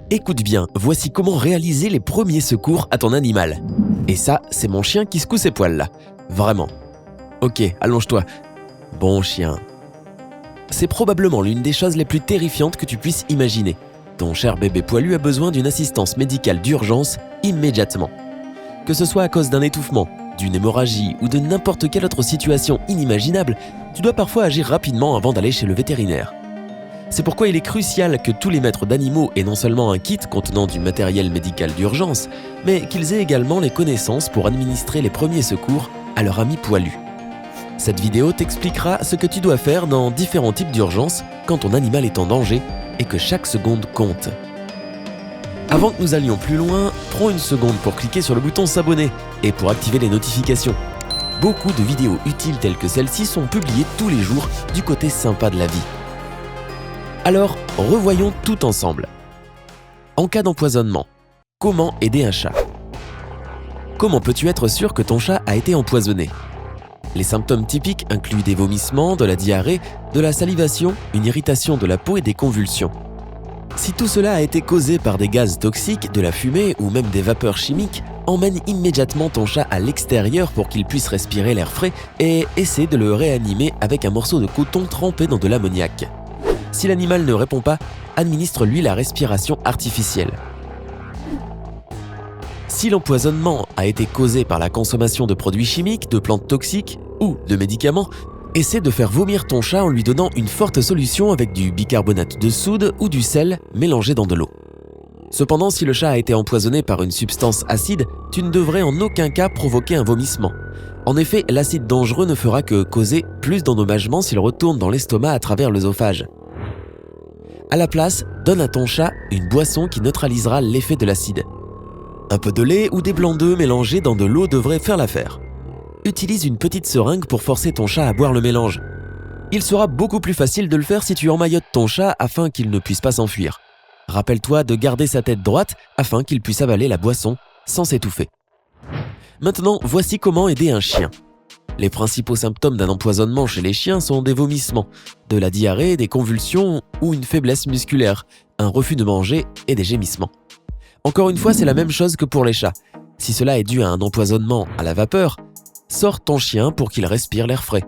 Écoute bien, voici comment réaliser les premiers secours à ton animal. Et ça, c'est mon chien qui secoue ses poils là. Vraiment. Ok, allonge-toi. Bon chien. C'est probablement l'une des choses les plus terrifiantes que tu puisses imaginer. Ton cher bébé poilu a besoin d'une assistance médicale d'urgence immédiatement. Que ce soit à cause d'un étouffement, d'une hémorragie ou de n'importe quelle autre situation inimaginable, tu dois parfois agir rapidement avant d'aller chez le vétérinaire. C'est pourquoi il est crucial que tous les maîtres d'animaux aient non seulement un kit contenant du matériel médical d'urgence, mais qu'ils aient également les connaissances pour administrer les premiers secours à leur ami poilu. Cette vidéo t'expliquera ce que tu dois faire dans différents types d'urgences quand ton animal est en danger et que chaque seconde compte. Avant que nous allions plus loin, prends une seconde pour cliquer sur le bouton s'abonner et pour activer les notifications. Beaucoup de vidéos utiles telles que celle-ci sont publiées tous les jours du côté sympa de la vie. Alors, revoyons tout ensemble. En cas d'empoisonnement, comment aider un chat? Comment peux-tu être sûr que ton chat a été empoisonné? Les symptômes typiques incluent des vomissements, de la diarrhée, de la salivation, une irritation de la peau et des convulsions. Si tout cela a été causé par des gaz toxiques, de la fumée ou même des vapeurs chimiques, emmène immédiatement ton chat à l'extérieur pour qu'il puisse respirer l'air frais et essaie de le réanimer avec un morceau de coton trempé dans de l'ammoniac. Si l'animal ne répond pas, administre-lui la respiration artificielle. Si l'empoisonnement a été causé par la consommation de produits chimiques, de plantes toxiques ou de médicaments, essaie de faire vomir ton chat en lui donnant une forte solution avec du bicarbonate de soude ou du sel mélangé dans de l'eau. Cependant, si le chat a été empoisonné par une substance acide, tu ne devrais en aucun cas provoquer un vomissement. En effet, l'acide dangereux ne fera que causer plus d'endommagement s'il retourne dans l'estomac à travers l'œsophage. À la place, donne à ton chat une boisson qui neutralisera l'effet de l'acide. Un peu de lait ou des blancs d'œufs mélangés dans de l'eau devrait faire l'affaire. Utilise une petite seringue pour forcer ton chat à boire le mélange. Il sera beaucoup plus facile de le faire si tu emmaillotes ton chat afin qu'il ne puisse pas s'enfuir. Rappelle-toi de garder sa tête droite afin qu'il puisse avaler la boisson sans s'étouffer. Maintenant, voici comment aider un chien. Les principaux symptômes d'un empoisonnement chez les chiens sont des vomissements, de la diarrhée, des convulsions ou une faiblesse musculaire, un refus de manger et des gémissements. Encore une fois, c'est la même chose que pour les chats. Si cela est dû à un empoisonnement à la vapeur, sors ton chien pour qu'il respire l'air frais.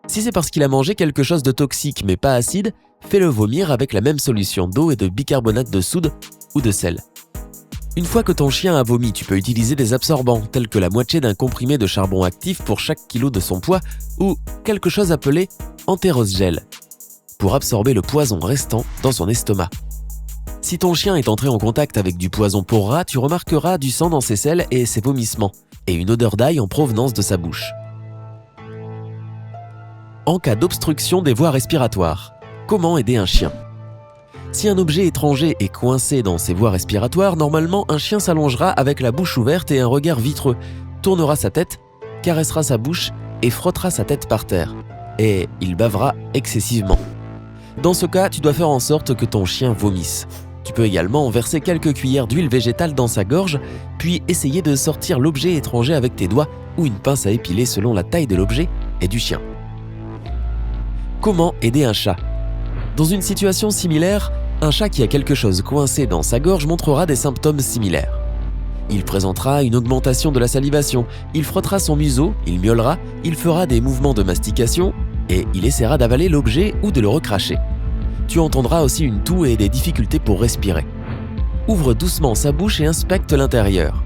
Si c'est parce qu'il a mangé quelque chose de toxique mais pas acide, fais-le vomir avec la même solution d'eau et de bicarbonate de soude ou de sel. Une fois que ton chien a vomi, tu peux utiliser des absorbants tels que la moitié d'un comprimé de charbon actif pour chaque kilo de son poids ou quelque chose appelé entérosgel pour absorber le poison restant dans son estomac. Si ton chien est entré en contact avec du poison pour rat, tu remarqueras du sang dans ses selles et ses vomissements et une odeur d'ail en provenance de sa bouche. En cas d'obstruction des voies respiratoires, comment aider un chien? Si un objet étranger est coincé dans ses voies respiratoires, normalement un chien s'allongera avec la bouche ouverte et un regard vitreux, tournera sa tête, caressera sa bouche et frottera sa tête par terre. Et il bavera excessivement. Dans ce cas, tu dois faire en sorte que ton chien vomisse. Tu peux également verser quelques cuillères d'huile végétale dans sa gorge, puis essayer de sortir l'objet étranger avec tes doigts ou une pince à épiler selon la taille de l'objet et du chien. Comment aider un chat? Dans une situation similaire, un chat qui a quelque chose coincé dans sa gorge montrera des symptômes similaires. Il présentera une augmentation de la salivation, il frottera son museau, il miaulera, il fera des mouvements de mastication et il essaiera d'avaler l'objet ou de le recracher. Tu entendras aussi une toux et des difficultés pour respirer. Ouvre doucement sa bouche et inspecte l'intérieur.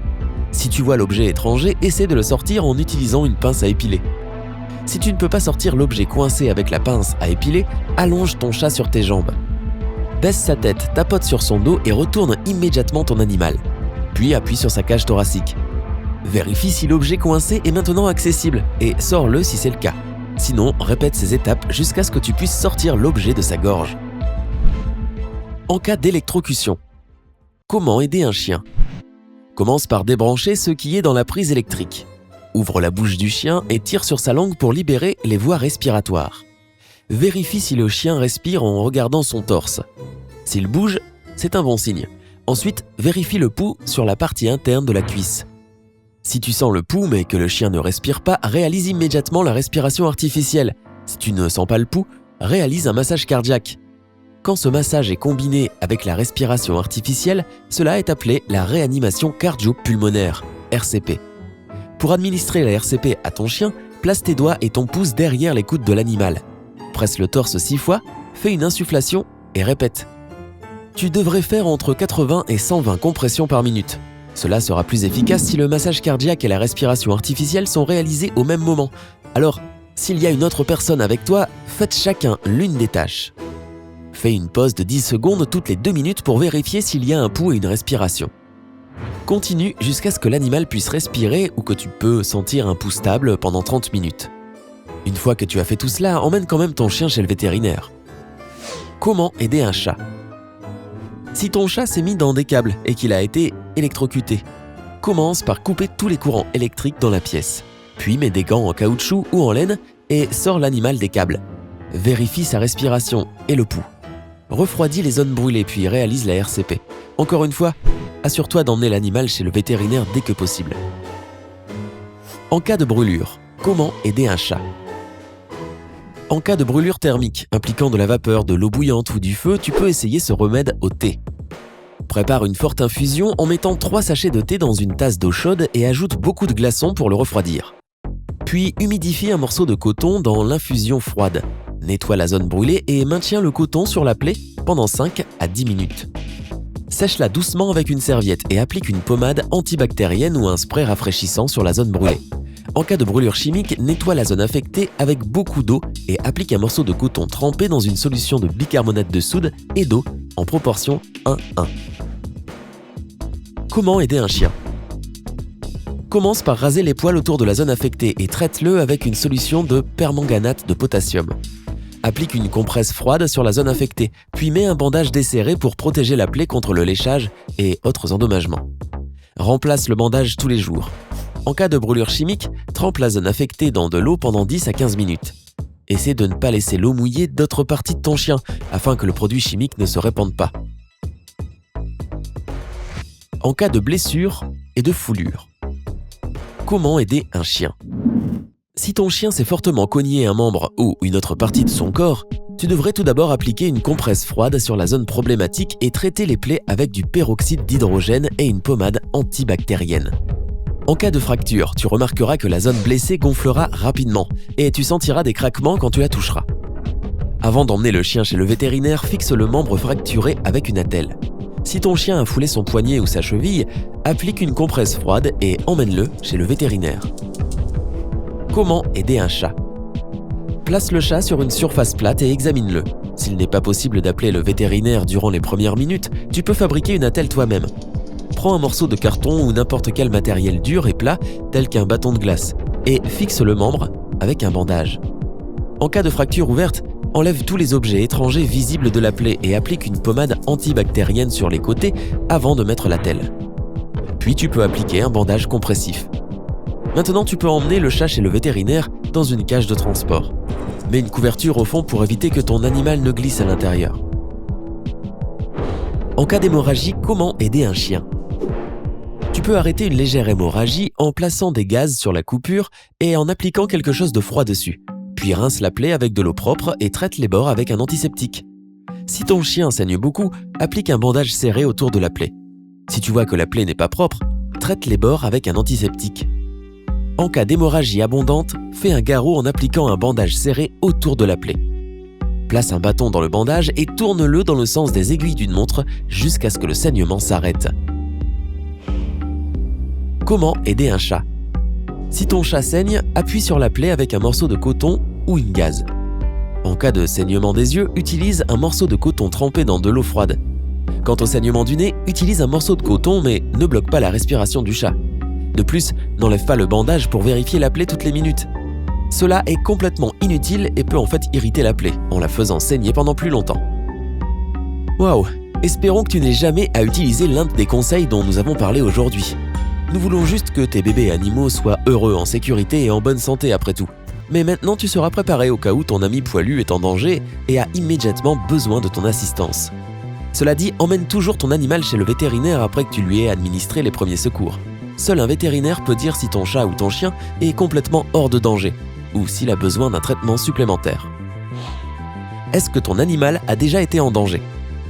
Si tu vois l'objet étranger, essaie de le sortir en utilisant une pince à épiler. Si tu ne peux pas sortir l'objet coincé avec la pince à épiler, allonge ton chat sur tes jambes. Baisse sa tête, tapote sur son dos et retourne immédiatement ton animal. Puis appuie sur sa cage thoracique. Vérifie si l'objet coincé est maintenant accessible et sors-le si c'est le cas. Sinon, répète ces étapes jusqu'à ce que tu puisses sortir l'objet de sa gorge. En cas d'électrocution, comment aider un chien? Commence par débrancher ce qui est dans la prise électrique. Ouvre la bouche du chien et tire sur sa langue pour libérer les voies respiratoires. Vérifie si le chien respire en regardant son torse. S'il bouge, c'est un bon signe. Ensuite, vérifie le pouls sur la partie interne de la cuisse. Si tu sens le pouls mais que le chien ne respire pas, réalise immédiatement la respiration artificielle. Si tu ne sens pas le pouls, réalise un massage cardiaque. Quand ce massage est combiné avec la respiration artificielle, cela est appelé la réanimation cardio-pulmonaire, RCP. Pour administrer la RCP à ton chien, place tes doigts et ton pouce derrière les coudes de l'animal. Presse le torse 6 fois, fais une insufflation et répète. Tu devrais faire entre 80 et 120 compressions par minute. Cela sera plus efficace si le massage cardiaque et la respiration artificielle sont réalisés au même moment. Alors, s'il y a une autre personne avec toi, faites chacun l'une des tâches. Fais une pause de 10 secondes toutes les 2 minutes pour vérifier s'il y a un pouls et une respiration. Continue jusqu'à ce que l'animal puisse respirer ou que tu peux sentir un pouls stable pendant 30 minutes. Une fois que tu as fait tout cela, emmène quand même ton chien chez le vétérinaire. Comment aider un chat ? Si ton chat s'est mis dans des câbles et qu'il a été électrocuté, commence par couper tous les courants électriques dans la pièce. Puis mets des gants en caoutchouc ou en laine et sors l'animal des câbles. Vérifie sa respiration et le pouls. Refroidis les zones brûlées puis réalise la RCP. Encore une fois, assure-toi d'emmener l'animal chez le vétérinaire dès que possible. En cas de brûlure, comment aider un chat ? En cas de brûlure thermique impliquant de la vapeur, de l'eau bouillante ou du feu, tu peux essayer ce remède au thé. Prépare une forte infusion en mettant 3 sachets de thé dans une tasse d'eau chaude et ajoute beaucoup de glaçons pour le refroidir. Puis humidifie un morceau de coton dans l'infusion froide. Nettoie la zone brûlée et maintiens le coton sur la plaie pendant 5 à 10 minutes. Sèche-la doucement avec une serviette et applique une pommade antibactérienne ou un spray rafraîchissant sur la zone brûlée. En cas de brûlure chimique, nettoie la zone affectée avec beaucoup d'eau et applique un morceau de coton trempé dans une solution de bicarbonate de soude et d'eau en proportion 1:1. Comment aider un chien ? Commence par raser les poils autour de la zone affectée et traite-le avec une solution de permanganate de potassium. Applique une compresse froide sur la zone affectée, puis mets un bandage desserré pour protéger la plaie contre le léchage et autres endommagements. Remplace le bandage tous les jours. En cas de brûlure chimique, trempe la zone affectée dans de l'eau pendant 10 à 15 minutes. Essaie de ne pas laisser l'eau mouiller d'autres parties de ton chien afin que le produit chimique ne se répande pas. En cas de blessure et de foulure. Comment aider un chien ? Si ton chien s'est fortement cogné un membre ou une autre partie de son corps, tu devrais tout d'abord appliquer une compresse froide sur la zone problématique et traiter les plaies avec du peroxyde d'hydrogène et une pommade antibactérienne. En cas de fracture, tu remarqueras que la zone blessée gonflera rapidement et tu sentiras des craquements quand tu la toucheras. Avant d'emmener le chien chez le vétérinaire, fixe le membre fracturé avec une attelle. Si ton chien a foulé son poignet ou sa cheville, applique une compresse froide et emmène-le chez le vétérinaire. Comment aider un chat ? Place le chat sur une surface plate et examine-le. S'il n'est pas possible d'appeler le vétérinaire durant les premières minutes, tu peux fabriquer une attelle toi-même. Prends un morceau de carton ou n'importe quel matériel dur et plat, tel qu'un bâton de glace, et fixe le membre avec un bandage. En cas de fracture ouverte, enlève tous les objets étrangers visibles de la plaie et applique une pommade antibactérienne sur les côtés avant de mettre l'attelle. Puis tu peux appliquer un bandage compressif. Maintenant, tu peux emmener le chat chez le vétérinaire dans une cage de transport. Mets une couverture au fond pour éviter que ton animal ne glisse à l'intérieur. En cas d'hémorragie, comment aider un chien ? Tu peux arrêter une légère hémorragie en plaçant des gazes sur la coupure et en appliquant quelque chose de froid dessus. Puis rince la plaie avec de l'eau propre et traite les bords avec un antiseptique. Si ton chien saigne beaucoup, applique un bandage serré autour de la plaie. Si tu vois que la plaie n'est pas propre, traite les bords avec un antiseptique. En cas d'hémorragie abondante, fais un garrot en appliquant un bandage serré autour de la plaie. Place un bâton dans le bandage et tourne-le dans le sens des aiguilles d'une montre jusqu'à ce que le saignement s'arrête. Comment aider un chat ? Si ton chat saigne, appuie sur la plaie avec un morceau de coton ou une gaze. En cas de saignement des yeux, utilise un morceau de coton trempé dans de l'eau froide. Quant au saignement du nez, utilise un morceau de coton mais ne bloque pas la respiration du chat. De plus, n'enlève pas le bandage pour vérifier la plaie toutes les minutes. Cela est complètement inutile et peut en fait irriter la plaie, en la faisant saigner pendant plus longtemps. Waouh ! Espérons que tu n'aies jamais à utiliser l'un des conseils dont nous avons parlé aujourd'hui. Nous voulons juste que tes bébés animaux soient heureux, en sécurité et en bonne santé après tout. Mais maintenant, tu seras préparé au cas où ton ami poilu est en danger et a immédiatement besoin de ton assistance. Cela dit, emmène toujours ton animal chez le vétérinaire après que tu lui aies administré les premiers secours. Seul un vétérinaire peut dire si ton chat ou ton chien est complètement hors de danger ou s'il a besoin d'un traitement supplémentaire. Est-ce que ton animal a déjà été en danger?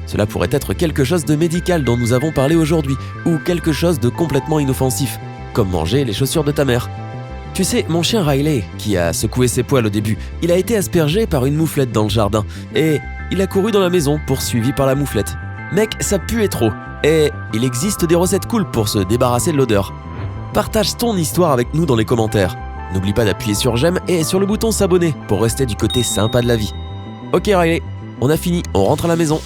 Cela pourrait être quelque chose de médical dont nous avons parlé aujourd'hui, ou quelque chose de complètement inoffensif, comme manger les chaussures de ta mère. Tu sais, mon chien Riley, qui a secoué ses poils au début, il a été aspergé par une mouflette dans le jardin, et il a couru dans la maison, poursuivi par la mouflette. Mec, ça puait trop, et il existe des recettes cool pour se débarrasser de l'odeur. Partage ton histoire avec nous dans les commentaires. N'oublie pas d'appuyer sur j'aime et sur le bouton s'abonner pour rester du côté sympa de la vie. Ok Riley, on a fini, on rentre à la maison.